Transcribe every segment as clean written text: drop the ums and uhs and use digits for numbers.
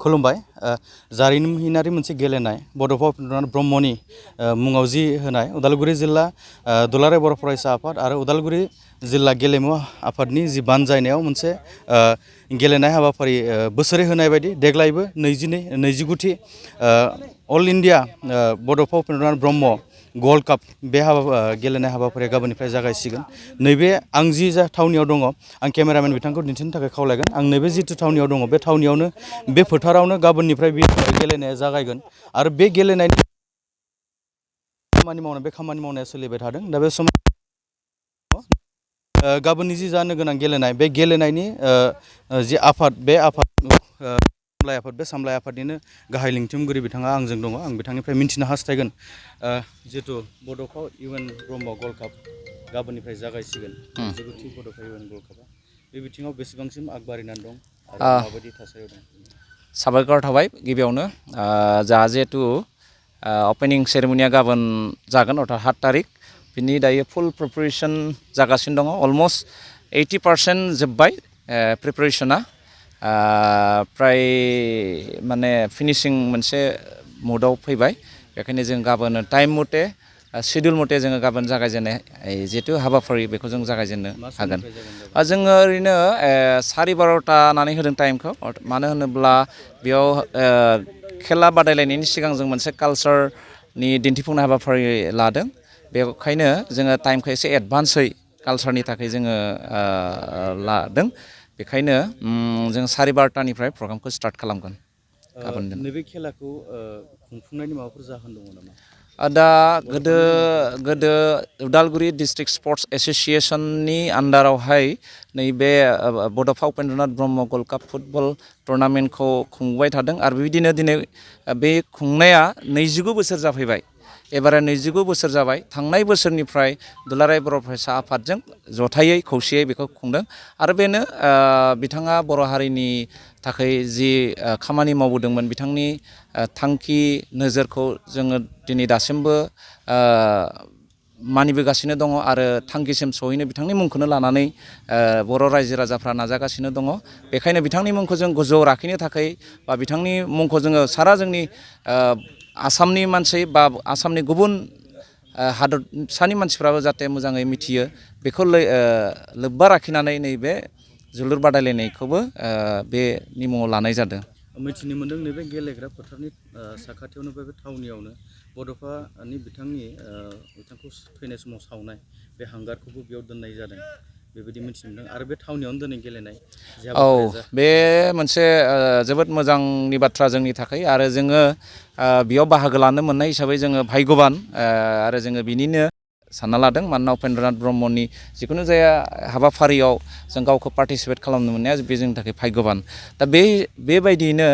खुलुमबाय जारिमिनारि मोनसे गेलेनाय बड'फा उपेन्द्रनाथ ब्रह्मनि मुङाव जि होनाय उदालगुरि जिल्ला दुलाराय बर' फरायसा आफाद आरो उदालगुरि जिल्ला गेलेमु आफादनि जि बानजायनायाव मोनसे गेलेनाय हाबाफारि बोसोरै होनाय बायदि देग्लायबो 22थि अल इन्डिया बड'फा उपेन्द्रनाथ ब्रह्म गल्ड काप बे गेलेनाय हाबाफारिया गाबोननिफ्राय जागायसिगोन। नैबे आं जि जा थावनियाव दङ आं केमेरामेन बिथांखौ दिन्थिनो थाखाय खावलायगोन। आं नैबे जिथु थावनियाव दङ बे थावनियावनो बे फोथारावनो गाबोननिफ्राय बे गेलेनाया जागायगोन आरो बे गेलेनायनि खामानि मावनाया सोलिबाय थादों। दा बे समाव गाबोननि जि जानो गोनां गेलेनाय बे गेलेनायनि जि आफाद बे आफाद बे सामलाय आफादनिनो गाहाय लिंथुमगिरि बिथाङा आंजों दङ। आं बिथांनिफ्राय मिन्थिनो हास्थायगोन जिहेतु बड'फा इउएन ब्रह्म गल्ड काप गाबोननिफ्राय जागायसिगोन 22थि बड'फा इउएन गल्ड कापआ बे बिथिङाव बेसेबांसिम आगबारिनानै दं आरो माबायदि थासारियाव दं? साबायखर थाबाय गिबियावनो जा जिहेतु अपेनिं सेरेमनिया गाबोन जागोन अर्थात 7 तारिख बिनि दायो फुल प्रिपारेसन जागासिनो दङ। अलमस्ट 80% जोब्बाय प्रिपारेसना प्राय माने फिनिशिं मोनसे मुडआव फैबाय। बेखायनो जों गाबोन टाइम मथे शेड्युल मथे जोङो गाबोन जागायजेननाय जिहेतु हाबाफारि बेखौ जों जागायजेननो हागोन। जोङो ओरैनो 12:30 होननानै होदों टाइमखौ। मानो होनोब्ला बेयाव खेला बादायलायनायनि सिगां जों मोनसे कालचारनि दिन्थिफुंनाय हाबाफारि लादों। बेखायनो जोङो टाइमखौ एसे एडभान्सै कालचारनि थाखाय जोङो लादों। बेखायनो जों 12:30निफ्राय प्रग्रामखौ स्टार्ट खालामगोन गाबोन। नैबे खेलाखौ खुंफुंनायनि माबाफोर जाहोन दङ नामा? दा गोदो उदालगुरि डिस्ट्रिक्ट स्पर्ट्स एस'सिएशननि आन्डारावहाय नैबे Bodofa Upendranath Brahma gold cup football टुर्नामेन्टखौ खुंबाय थादों आरो बेबायदिनो दिनै बे खुंनाया 29 बोसोर जाफैबाय। एबारा 29 बोसोर जाबाय। थांनाय बोसोरनिफ्राय दुलाराय बर' फरायसा आफादजों जथायै खौसेयै बेखौ खुंदों आरो बेनो बिथाङा बर' हारिनि थाखाय जि खामानि मावबोदोंमोन बिथांनि थांखि नोजोरखौ जोङो दिनै दासिमबो मानिबोगासिनो दङ आरो थांखिसिम सहैनो बिथांनि मुंखौनो लानानै बर' रायजो राजाफ्रा नाजागासिनो दङ। बेखायनो बिथांनि मुंखौ जों गोजौआव लाखिनो थाखाय बा बिथांनि मुंखौ जोङो सारा जोंनि आसामनि मानसि बा आसामनि गुबुन हादरसानि मानसिफ्राबो जाहाथे मोजाङै मिथियो बेखौ लोब्बा लाखिनानै नैबे जोलुर बादायलायनायखौबो बेनि मुङाव लानाय जादों। मिथिनो मोन्दों नैबे गेलेग्रा फोथारनि साखाथियावनो बे थावनियावनो बड'फानि बिथांखौ थैनाय समाव सावनाय बे हांगारखौबो बेयाव दोननाय जादों बेबायदि मिथिनो मोन्दों आरो बे थावनियावनो दिनै गेलेनाय। बे मोनसे जोबोद मोजांनि बाथ्रा जोंनि थाखाय आरो जोङो बेयाव बाहागो लानो मोननाय हिसाबै जोङो भाग्यबान आरो जोङो बिनिनो सानना लादों। मानोना उपेन्द्रनाथ ब्रह्मनि जिखुनु जाया हाबाफारियाव जों गावखौ पार्टिसिपेट खालामनो मोननाया बे जोंनि थाखाय भाग्यबान। दा बेबायदियैनो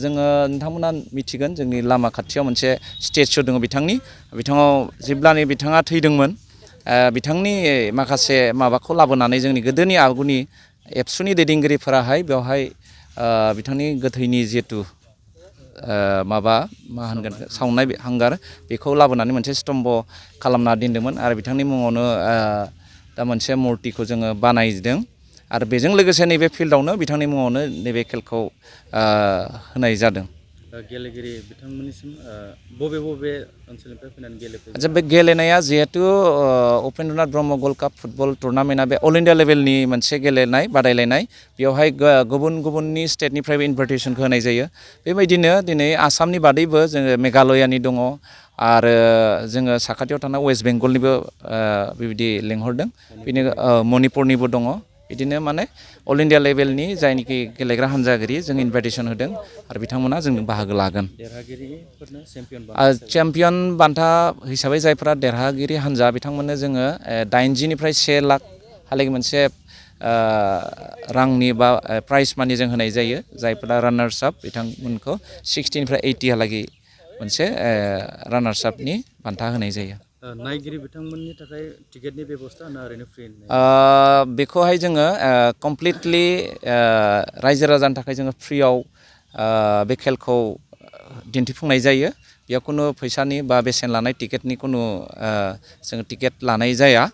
जोङो नोंथांमोना मिथिगोन जोंनि लामा खाथियाव मोनसे स्टेचु दङ बिथाङाव जेब्लानो बिथाङा थैदोंमोन बिथांनि माखासे माबाखौ लाबोनानै जोंनि गोदोनि आगुनि एबसुनि दैदेनगिरिफोराहाय बेवहाय बिथांनि गोथैनि जिहेतु मा होनगोन सावनाय हांगार बेखौ लाबोनानै मोनसे स्तम्भ खालामना दोनदोंमोन आरो बिथांनि मुङावनो दा मोनसे मुर्तिखौ जोङो बानायदों आरो बेजों लोगोसे नैबे फिल्डआवनो बिथांनि मुङावनो नैबे खेलखौ होनाय जादों। गेलेगिरि बिथांमोननिसिम बबे ओनसोलनिफ्राय फैनानै गेलेफैयो? बे गेलेनाया जिहेतु Upendranath Brahma gold cup football टुर्नामेन्टआ बे अल इन्डिया लेभेलनि मोनसे गेलेनाय बादायलायनाय। बेवहाय गुबुन स्टेटनिफ्रायबो इनभाइटेसनखौ होनाय जायो। बेबायदिनो दिनै आसामनि बादैबो जोङो मेघालयानि दङ आरो जोङो साखाथियाव थानाय वेस्ट बेंगलनिबो बेबायदि लेंहरदों। बिदिनो मणिपुरनिबो दङ। बिदिनो माने अल इन्डिया लेभेलनि जायनिखि गेलेग्रा हान्जागिरि जों इनभाइटेसन होदों आरो बिथांमोना जों बाहागो लागोन। चेम्पियन बान्था हिसाबै जायफोरा देरहागिरि हान्जा बिथांमोननो जोङो 80निफ्राय 1 लाख हालागै मोनसे रांनि बा प्राइज मानि जों होनाय जायो। जायफोरा रानार्स आप बिथांमोनखौ 60निफ्राय 80 हालागै मोनसे रानार्स आपनि बान्था होनाय जायो। नायगिरि बिथांमोननि थाखाय टिकेटनि बेबस्था ना ओरैनो फ्रि? बेखौहाय जोङो कमप्लिटलि रायजो राजानि थाखाय जोङो फ्रियाव बे खेलखौ दिन्थिफुंनाय जायो। बेयाव खुनु फैसानि बा बेसेन लानाय टिकेटनि खुनु जोङो टिकेट लानाय जाया।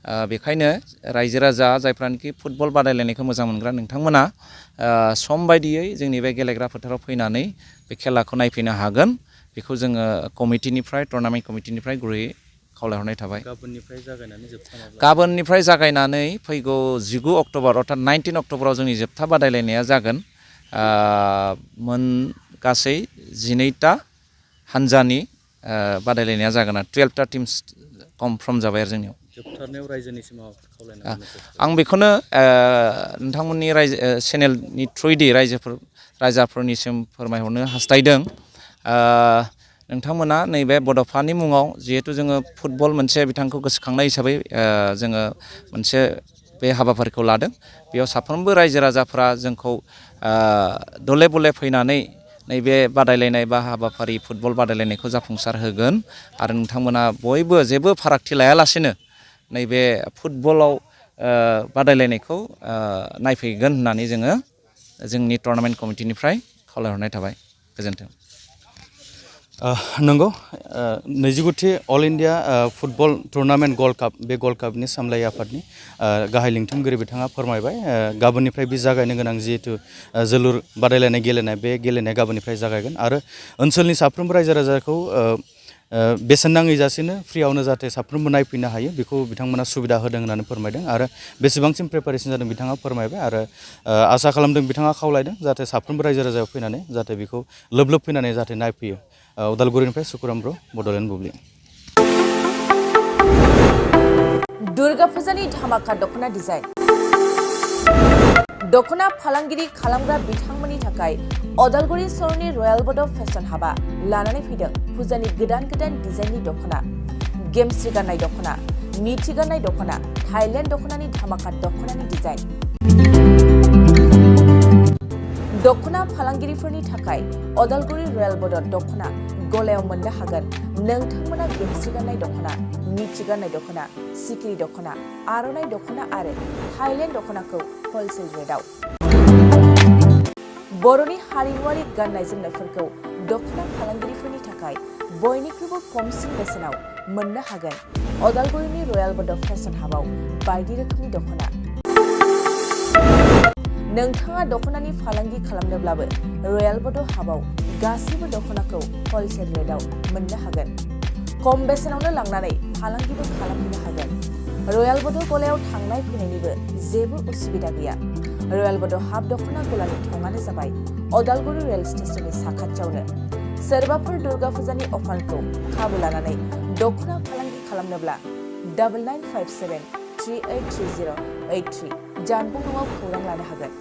बेखायनो रायजो राजा जायफ्रानोखि फुटबल बादायलायनायखौ मोजां मोनग्रा नोंथांमोना सम बायदियै जोंनि बे गेलेग्रा फोथाराव फैनानै बे खेलाखौ नायफैनो हागोन बेखौ जोङो कमिटिनिफ्राय टुर्नामेन्ट कमिटिनिफ्राय गुरैयै खावलायहरनाय थाबाय। गाबोननिफ्राय जागायनानै फैगौ 19 अक्ट'बर अर्थात 19 अक्ट'बराव जोंनि जोबथा बादायलायनाया जागोन। गासै 12टा हानजानि बादायलायनाया जागोन आरो 12टा टिम्स कनफार्म जाबाय आरो जोंनियाव। जोबथारनायाव रायजोनिसिम माबाफोर खावलायनाय आं बेखौनो नोंथांमोननि चेनेलनि थ्रुयै रायजोफोरनिसिम फोरमायहरनो हास्थायदों। नोंथांमोना नैबे बड'फानि मुङाव जिहेथु जोङो फुटबल मोनसे बिथांखौ गोसोखांनाय हिसाबै जोङो मोनसे बे हाबाफारिखौ लादों। बेयाव साफ्रोमबो रायजो राजाफ्रा जोंखौ दले बले फैनानै नैबे बादायलायनाय बा हाबाफारि फुटबल बादायलायनायखौ जाफुंसार होगोन आरो नोंथांमोना बयबो जेबो फारागथि लायालासेनो नैबे फुटबलाव बादायलायनायखौ नायफैगोन होननानै जोङो जोंनि टुर्नामेन्ट कमिटिनिफ्राय खावलायहरनाय थाबाय। गोजोन्थों। नंगौ 29थि all India football tournament gold cup बे गल्ड कापनि सामलाय आफादनि गाहाय लिंथुमगिरि बिथाङा फोरमायबाय गाबोननिफ्राय बे जागायनो गोनां जिहेतु जोलुर बादायलायनाय गेलेनाय बे गेलेनाया गाबोननिफ्राय जागायगोन आरो ओनसोलनि साफ्रोमबो रायजो राजाखौ बेसेन नाङै जासेनो फ्रियावनो जाहाथे साफ्रोमबो नायफैनो हायो बेखौ बिथांमोना सुबिदा होदों होननानै फोरमायदों आरो बेसेबांसिम प्रिपारेसन जादों बिथाङा फोरमायबाय आरो आसा खालामदों बिथाङा खावलायदों जाहाथे साफ्रोमबो रायजो राजायाव फैनानै जाहाथे बेखौ लोब लोब फैनानै जाहाथे नायफैयो। उदालगुरिनिफ्राय सुकुराम ब्र बड'लेण्ड बुब्लि। दुर्गा फुजानि धामाका दख'ना डिजाइन दख'ना फालांगिरि खालामग्रा बिथांमोननि थाखाय उदालगुरि सहरनि रयेल बड' फेशन हाबा लानानै फैदों फुजानि गोदान गोदान डिजाइननि दख'ना गेमस्रि गाननाय दख'ना मिथि गाननाय दख'ना थाइलेण्ड दख'नानि धामाका दख'नानि डिजाइन दख'ना फालांगिरिफोरनि थाखाय उदालगुरि रयेल बड' दख'ना गलायाव मोननो हागोन नोंथांमोना गेमस्रि गाननाय दख'ना मिथि गाननाय दख'ना सिखिरि दख'ना आर'नाइ दख'ना आरो थाइलेण्ड दख'नाखौ हलसेल रेटआव बर'नि हारिमुआरि गाननाय जोमनायफोरखौ दख'ना फालांगिरिफोरनि थाखाय बयनिख्रुइबो खमसिन बेसेनाव मोननो हागोन उदालगुरिनि रयेल बड' फेशन हाबाव बायदि रोखोमनि दख'ना नोंथाङा दख'नानि फालांगि खालामनोब्लाबो रयेल बड' हाबाव गासैबो दख'नाखौ हलसेल रेटआव मोननो हागोन खम बेसेनावनो लांनानै फालांगिबो खालामनो हागोन रयेल बड' गलायाव थांनाय फैनायनिबो जेबो उसुबिदा गैया रयेल बड' हाब दख'ना गलानि थंआनो जाबाय उदालगुरि रेल स्टेशननि साखाथियावनो सोरबाफोर दुर्गा फुजानि अफारखौ खाबु लानानै दख'ना फालांगि खालामनोब्ला 9957383083 जानबुं नङाव खौरां लानो हागोन।